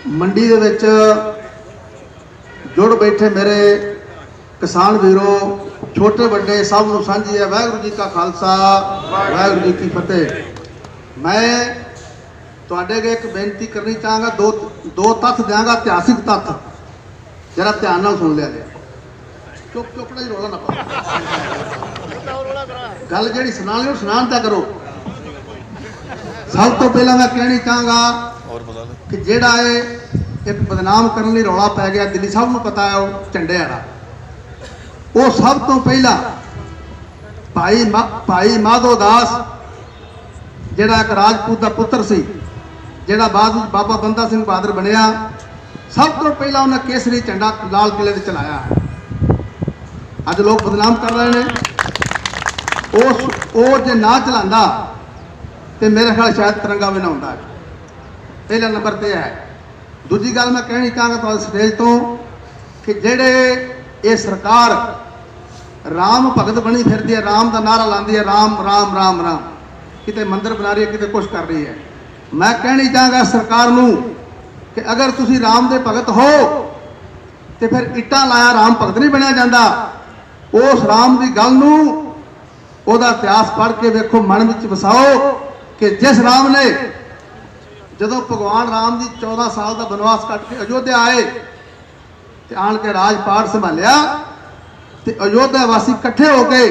मंडी दे विच जुड़ बैठे मेरे किसान वीरों, छोटे बड़े सब नूं सांझी है। वाहिगुरू जी का खालसा, वाहिगुरू जी की फतेह। मैं तुहाडे अगे एक बेनती करनी चाहांगा, दो तत्थ देंगा, इतिहासिक तत्थ, जरा ध्यान नाल सुन लिया जे। चुप चुपड़ा जी रौला ना पाओ, गल जिहड़ी सुनानी ओह सुनान दा करो। सब तो पहला मैं कहनी चाहांगा कि जिहड़ा एक बदनाम करने लई रौला पै गया, दिल्ली सब नूं पता है, वो झंडे वाला। वो सब तो पहला भाई माधो दास जिहड़ा एक राजपूत का पुत्र सी, जिहड़ा बाद में बाबा बंदा सिंह बहादुर बनिया, सब तो पहला उन्हें केसरी झंडा लाल किले से चलाया। अज लोग बदनाम कर रहे हैं। उस जे ना चलांदा तो मेरे ख्याल शायद तिरंगा भी ना होंदा। पहला नंबर ते है। दूजी गल मैं कहनी चाहांगा तो स्टेज तो कि जेड़े ये सरकार राम भगत बनी फिरदी है, राम का नारा लाती है, राम राम राम राम, किते मंदिर बना रही है, किते कुछ कर रही है। मैं कहनी चाहांगा सरकार नूं कि अगर तुसी राम दे भगत हो तो फिर इट्टां लाया राम भगत नहीं बनिया जाता। उस राम की गल नूं ओहदा इतिहास पढ़ के वेखो, मन में वसाओ कि जिस राम ने जदों भगवान राम जी 14 साल का बनवास कट के अयोध्या आए तो आन के राजपाट संभालिया, तो अयोध्या वासी इकट्ठे होके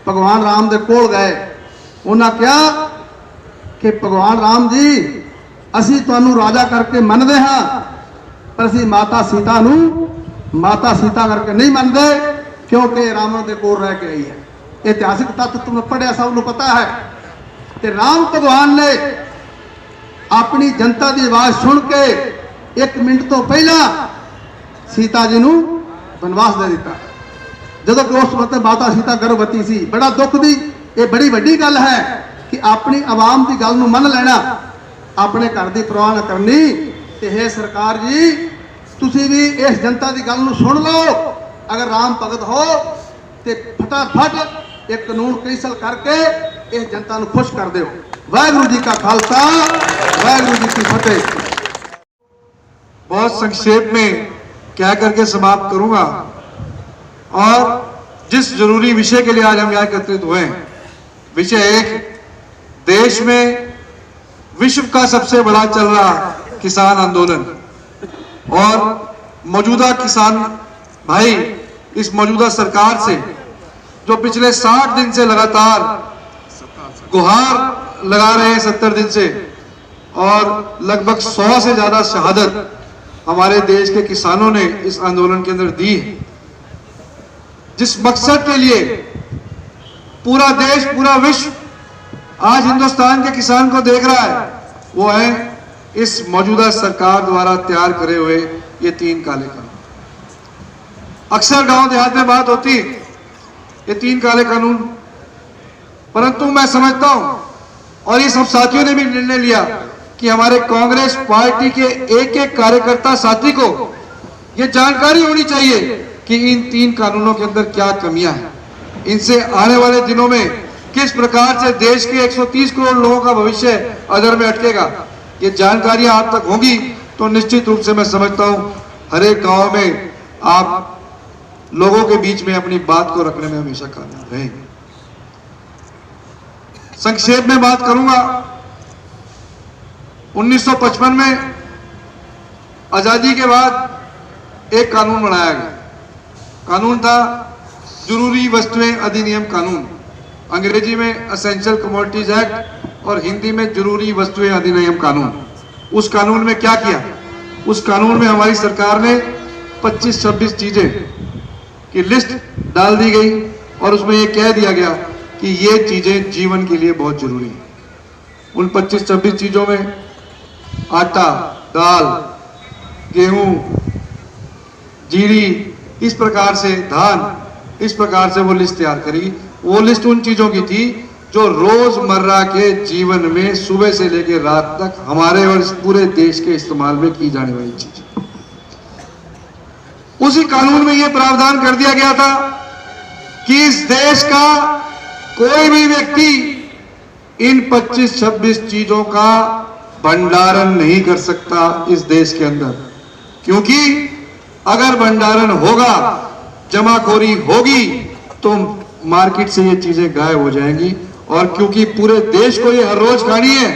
भगवान राम दे कोल गए। उन्हें कहा कि भगवान राम जी, असी तुहानू राजा करके मनदे हाँ, पर असी माता सीता नू माता सीता करके नहीं मनदे, क्योंकि रावण के कोल रह के आई है। इतिहासिक तत्थ तुमने पढ़िया, सब नू पता है। ते राम भगवान ने अपनी जनता की आवाज़ सुन के 1 मिनट तो पहला सीता जी नू बनवास दे दिता। जदों कि उस वक्त माता सीता गर्भवती सी। बड़ा दुख दी ये बड़ी वड्डी गल है कि अपनी आवाम की गल नू मन लेना, अपने घर की परवाह न करनी। ते हे सरकार जी, तुसी भी इस जनता की गल नू सुन लो। अगर राम भगत हो तो फटाफट एक कानून कैंसल करके इस जनता नू खुश कर दो। वाहिगुरू जी का खालसा, वाहिगुरू जी की फतेह। बहुत संक्षेप में कह करके समाप्त करूंगा। और जिस जरूरी विषय के लिए आज हम यहाँ एकत्रित हुए हैं, विषय एक, देश में विश्व का सबसे बड़ा चल रहा किसान आंदोलन, और मौजूदा किसान भाई इस मौजूदा सरकार से जो पिछले 60 दिन से लगातार गुहार लगा रहे हैं, 70 दिन से, और लगभग 100 से ज्यादा शहादत हमारे देश के किसानों ने इस आंदोलन के अंदर दी है। जिस मकसद के लिए पूरा देश, पूरा विश्व आज हिंदुस्तान के किसान को देख रहा है, वो है इस मौजूदा सरकार द्वारा तैयार करे हुए ये 3 काले कानून। अक्सर गांव देहात में बात होती है ये 3 काले कानून, परंतु मैं समझता हूं, और ये सब साथियों ने भी निर्णय लिया कि हमारे कांग्रेस पार्टी के एक कार्यकर्ता साथी को ये जानकारी होनी चाहिए कि इन 3 कानूनों के अंदर क्या कमियां हैं, इनसे आने वाले दिनों में किस प्रकार से देश के 130 करोड़ लोगों का भविष्य अधर में अटकेगा। ये जानकारियां आप तक होंगी तो निश्चित रूप से मैं समझता हूं हर एक गांव में आप लोगों के बीच में अपनी बात को रखने में हमेशा कामयाब रहेंगे। संक्षेप में बात करूंगा। 1955 में आजादी के बाद एक कानून बनाया गया। कानून था जरूरी वस्तुएं अधिनियम कानून, अंग्रेजी में असेंशियल कमोडिटीज एक्ट और हिंदी में जरूरी वस्तुएं अधिनियम कानून। उस कानून में क्या किया? उस कानून में हमारी सरकार ने 25-26 चीजें की लिस्ट डाल दी गई और उसमें यह कह दिया गया कि ये चीजें जीवन के लिए बहुत जरूरी है। उन 25-26 चीजों में आटा, दाल, गेहूं, जीरी, इस प्रकार से धान, इस प्रकार से वो लिस्ट तैयार करी। वो लिस्ट उन चीजों की थी जो रोजमर्रा के जीवन में सुबह से लेकर रात तक हमारे और इस पूरे देश के इस्तेमाल में की जाने वाली चीजें। उसी कानून में यह प्रावधान कर दिया गया था कि इस देश का कोई भी व्यक्ति इन 25-26 चीजों का भंडारण नहीं कर सकता इस देश के अंदर, क्योंकि अगर भंडारण होगा, जमाखोरी होगी, तो मार्केट से ये चीजें गायब हो जाएंगी। और क्योंकि पूरे देश को ये हर रोज खानी है,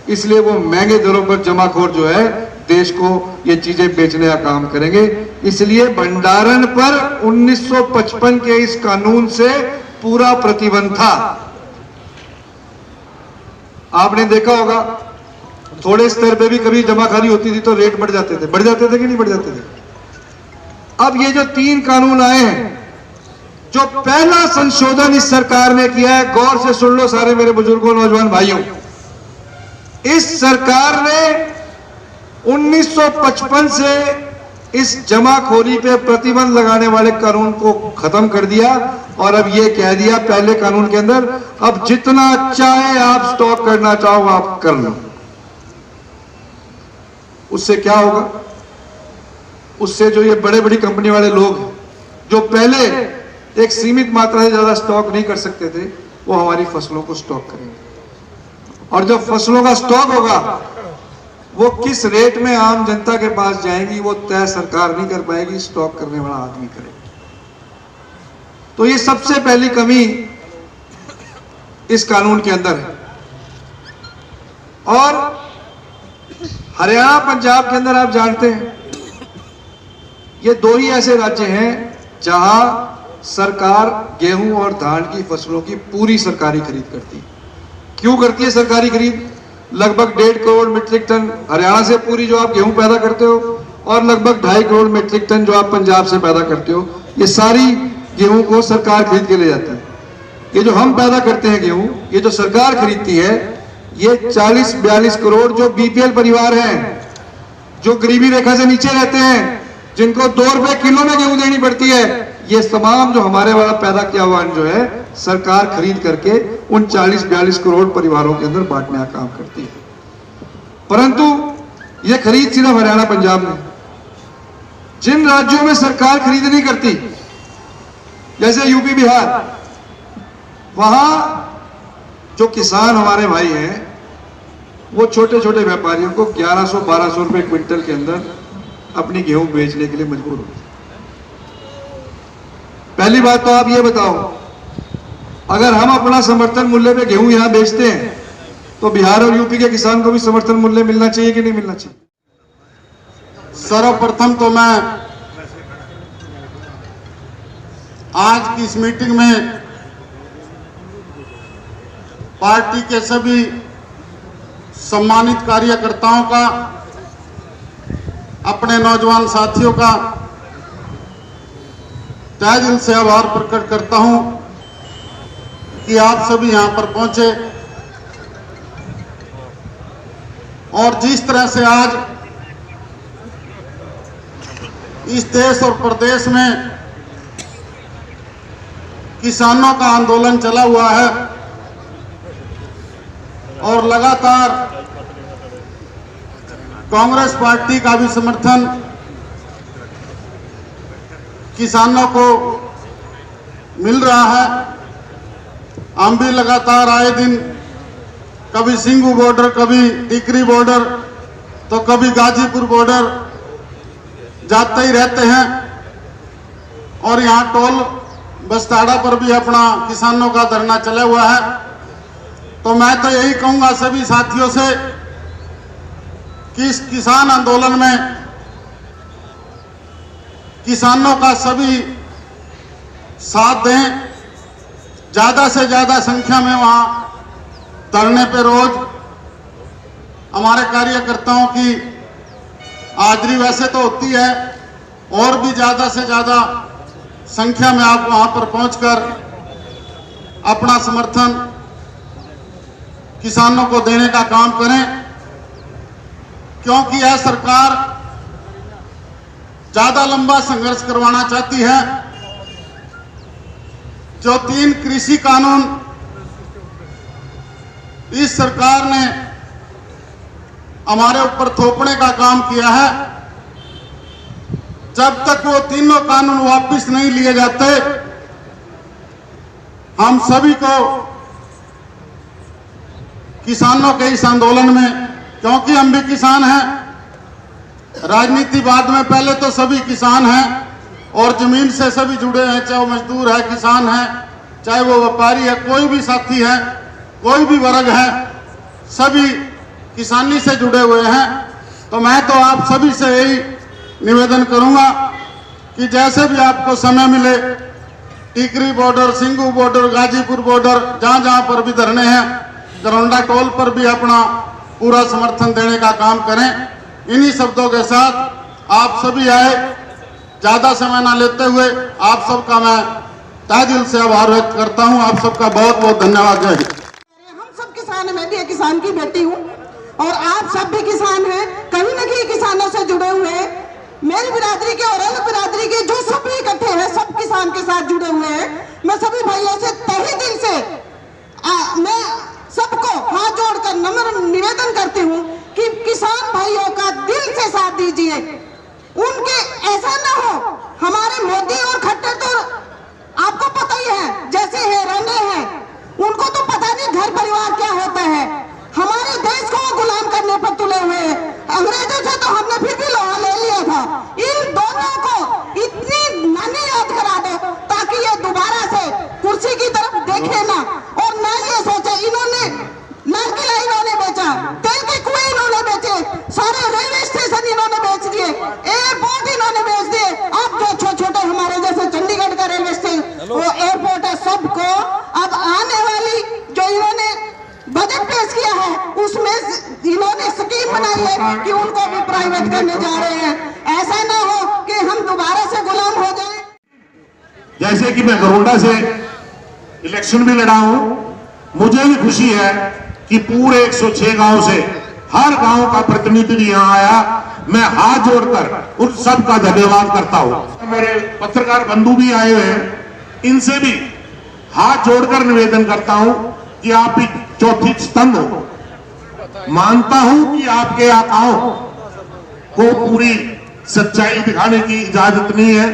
इसलिए वो महंगे दरों पर जमाखोर जो है देश को ये चीजें बेचने का काम करेंगे। इसलिए भंडारण पर 1955 के इस कानून से पूरा प्रतिबंध था। आपने देखा होगा थोड़े स्तर पे भी कभी जमाखोरी होती थी तो रेट बढ़ जाते थे कि नहीं बढ़ जाते थे। अब ये जो 3 कानून आए हैं, जो पहला संशोधन इस सरकार ने किया है, गौर से सुन लो सारे मेरे बुजुर्गों, नौजवान भाइयों, इस सरकार ने 1955 से इस जमाखोरी पे प्रतिबंध लगाने वाले कानून को खत्म कर दिया और अब ये कह दिया पहले कानून के अंदर, अब जितना चाहे आप स्टॉक करना चाहो आप कर लो। उससे क्या होगा? उससे जो ये बड़े बड़ी कंपनी वाले लोग जो पहले एक सीमित मात्रा से ज्यादा स्टॉक नहीं कर सकते थे, वो हमारी फसलों को स्टॉक करेंगे। और जब फसलों का स्टॉक होगा, वो किस रेट में आम जनता के पास जाएंगी वो तय सरकार नहीं कर पाएगी, स्टॉक करने वाला आदमी करेगा। तो ये सबसे पहली कमी इस कानून के अंदर है। और हरियाणा पंजाब के अंदर आप जानते हैं, ये 2 ही ऐसे राज्य हैं जहां सरकार गेहूं और धान की फसलों की पूरी सरकारी खरीद करती है। क्यों करती है सरकारी खरीद? लगभग 1.5 करोड़ मीट्रिक टन हरियाणा से पूरी जो आप गेहूं पैदा करते हो और लगभग 2.5 करोड़ मीट्रिक टन जो आप पंजाब से पैदा करते हो, ये सारी गेहूं को सरकार खरीद के ले जाती है। ये जो हम पैदा करते हैं गेहूं, ये जो सरकार खरीदती है, ये 40-42 करोड़ जो बीपीएल परिवार हैं, जो गरीबी रेखा से नीचे रहते हैं, जिनको 2 रुपए किलो में गेहूं देनी पड़ती है, ये तमाम जो हमारे वाला पैदा किया हुआ जो है सरकार खरीद करके उन 40-42 करोड़ परिवारों के अंदर बांटने का काम करती है। परंतु ये खरीद सिर्फ हरियाणा पंजाब में, जिन राज्यों में सरकार खरीद नहीं करती, जैसे यूपी बिहार, वहां जो किसान हमारे भाई हैं, वो छोटे छोटे व्यापारियों को 1100-1200 रुपए क्विंटल के अंदर अपनी गेहूं बेचने के लिए मजबूर होते। पहली बात तो आप ये बताओ, अगर हम अपना समर्थन मूल्य पे गेहूं यहां बेचते हैं तो बिहार और यूपी के किसान को भी समर्थन मूल्य मिलना चाहिए कि नहीं मिलना चाहिए? सर्वप्रथम तो मैं आज की इस मीटिंग में पार्टी के सभी सम्मानित कार्यकर्ताओं का, अपने नौजवान साथियों का तहे दिल से आभार प्रकट करता हूं कि आप सभी यहां पर पहुंचे और जिस तरह से आज इस देश और प्रदेश में किसानों का आंदोलन चला हुआ है और लगातार कांग्रेस पार्टी का भी समर्थन किसानों को मिल रहा है। हम भी लगातार आए दिन कभी सिंगू बॉर्डर, कभी टिकरी बॉर्डर, तो कभी गाजीपुर बॉर्डर जाते ही रहते हैं और यहाँ टोल बस्ताड़ा पर भी अपना किसानों का धरना चला हुआ है। तो मैं तो यही कहूंगा सभी साथियों से कि इस किसान आंदोलन में किसानों का सभी साथ दें, ज्यादा से ज्यादा संख्या में वहां धरने पे रोज हमारे कार्यकर्ताओं की हाजिरी वैसे तो होती है, और भी ज्यादा से ज्यादा संख्या में आप वहां पर पहुंचकर अपना समर्थन किसानों को देने का काम करें, क्योंकि यह सरकार ज्यादा लंबा संघर्ष करवाना चाहती है। जो 3 कृषि कानून इस सरकार ने हमारे ऊपर थोपने का काम किया है, जब तक वो तीनों कानून वापस नहीं लिए जाते, हम सभी को किसानों के इस आंदोलन में क्योंकि हम भी किसान हैं। राजनीति बाद में, पहले तो सभी किसान हैं और जमीन से सभी जुड़े हैं, चाहे वो मजदूर है, किसान है, चाहे वो व्यापारी है, कोई भी साथी है, कोई भी वर्ग है, सभी किसानी से जुड़े हुए हैं। तो मैं तो आप सभी से यही निवेदन करूंगा कि जैसे भी आपको समय मिले, Tikri border, Singhu border, Ghazipur border, जहां जहां पर भी धरने हैं, गरौंडा टोल पर भी अपना पूरा समर्थन देने का काम करें। इन्हीं शब्दों के साथ आप सभी आए, ज्यादा समय ना लेते हुए आप सबका मैं तहे दिल से आभार व्यक्त करता हूं। आप सबका बहुत बहुत धन्यवाद। जय हिंद। हम सब किसान हैं, मैं भी एक किसान की बेटी हूँ और आप सब भी किसान हैं, कहीं न कहीं किसानों से जुड़े हुए हैं। मेरी बिरादरी के और अलग बिरादरी के जो सब भी इकट्ठे हैं, सब किसान के साथ जुड़े हुए हैं। मैं सभी भाइयों से तहे दिल से मैं सबको हाथ जोड़कर नम्र निवेदन करती हूँ कि किसान भाइयों का दिल से साथ दीजिए। उनके ऐसा ना हो, हमारे मोदी और खट्टर तो आपको पता ही है जैसे है, रंडे हैं, उनको तो पता नहीं घर परिवार क्या होता है। हमारे देश को गुलाम करने पर तुले हुए हैं। अंग्रेजों से तो हमने फिर भी लोहा ले लिया था। इन दोनों को इतनी नानी याद करा दो ताकि ये दोबारा से कुर्सी की तरफ देखे ना और ना ये सोचे। इन्होंने लाल किला इन्होंने बेचा, तेल के कुएं इन्होंने बेचे, सारे रेलवे स्टेशन इन्होंने बेच दिए, एयरपोर्ट इन्होंने बेच दिए। अब जो छोटे छोटे हमारे जैसे चंडीगढ़ का रेलवे स्टेशन, वो एयरपोर्ट है, सबको अब आने वाली जो इन्होंने बजट पेश किया है उसमें इन्होंने स्कीम बनाई है कि उनको भी प्राइवेट करने जा रहे हैं। ऐसा ना हो कि हम दोबारा से गुलाम हो जाएं। जैसे कि मैं गरोंडा से इलेक्शन भी लड़ा हूं, मुझे भी खुशी है कि पूरे 106 गांव से हर गांव का प्रतिनिधि यहां आया। मैं हाथ जोड़कर उन सब का धन्यवाद करता हूं। मेरे पत्रकार बंधु भी आए हुए हैं, इनसे भी हाथ जोड़कर निवेदन करता हूं कि आप भी चौथी स्तंभ हो। मानता हूं कि आपके आकाओं को पूरी सच्चाई दिखाने की इजाजत नहीं है,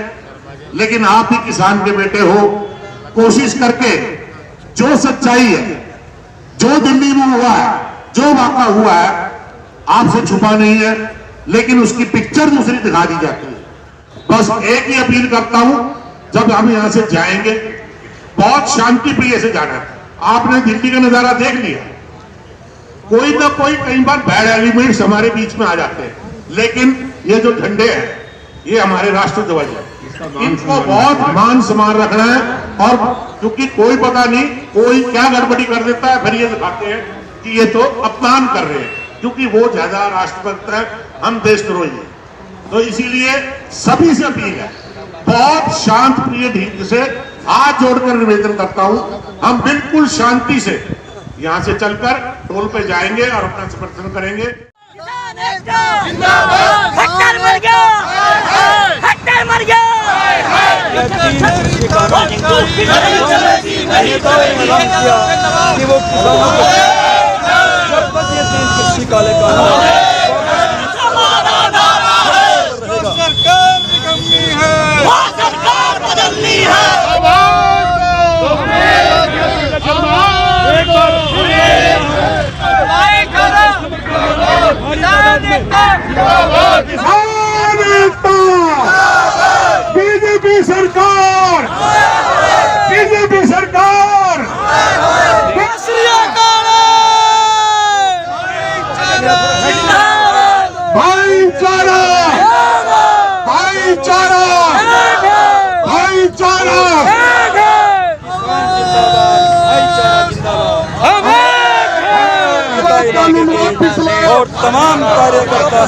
लेकिन आप भी किसान के बेटे हो। कोशिश करके जो सच्चाई है, जो दिल्ली में हुआ है, जो वाक़ा हुआ है, आपसे छुपा नहीं है, लेकिन उसकी पिक्चर दूसरी दिखा दी जाती है। बस एक ही अपील करता हूं, जब हम यहां से जाएंगे बहुत शांति प्रिय से जाना है। आपने दिल्ली का नजारा देख लिया, कोई ना कोई कई बार बैड एलिमेंट्स हमारे बीच में आ जाते हैं, लेकिन ये जो झंडे हैं ये हमारे राष्ट्र ध्वज है, इनको बहुत मान सम्मान रखना है। और क्योंकि कोई पता नहीं कोई क्या गड़बड़ी कर देता है, फिर ये दिखाते हैं कि ये तो अपमान कर रहे हैं, क्योंकि वो ज्यादा राष्ट्रभक्त है, हम देशद्रोही हैं। तो इसीलिए सभी से अपील है, बहुत शांत प्रिय ढंग से हाथ जोड़कर निवेदन करता हूं, हम बिल्कुल शांति से यहां से चलकर टोल पे जाएंगे और अपना समर्थन करेंगे। खट्टर मर गया, खट्टर मर गया। नहीं तो ऐलान किया कि वो किसानों को कृषि काले कानून सरकार निकम्मी है, वो सरकार बदलनी है। बीजेपी सरकार, बीजेपी सरकार, भाईचारा, भाईचारा, भाईचारा, और तमाम कार्यकर्ता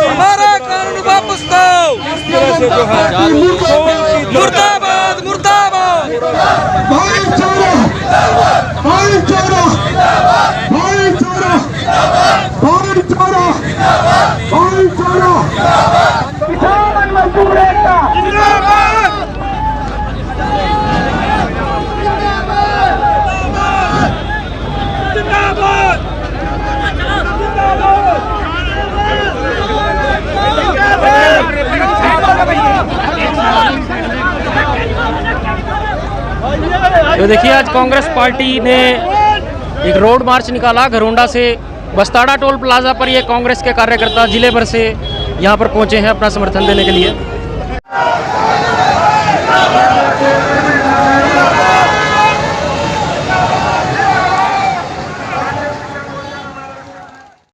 हमारा कानून वापस दो। इस तरह से जो है मुर्दाबाद, मुर्दाबाद। भाईचारा, भाईचारा, भाईचारा, भाईचारा, भाईचारा, किसान मजदूर एकता जिंदाबाद। तो देखिए आज कांग्रेस पार्टी ने एक रोड मार्च निकाला घरोंडा से बस्ताड़ा टोल प्लाजा पर। ये कांग्रेस के कार्यकर्ता जिले भर से यहाँ पर पहुँचे हैं अपना समर्थन देने के लिए।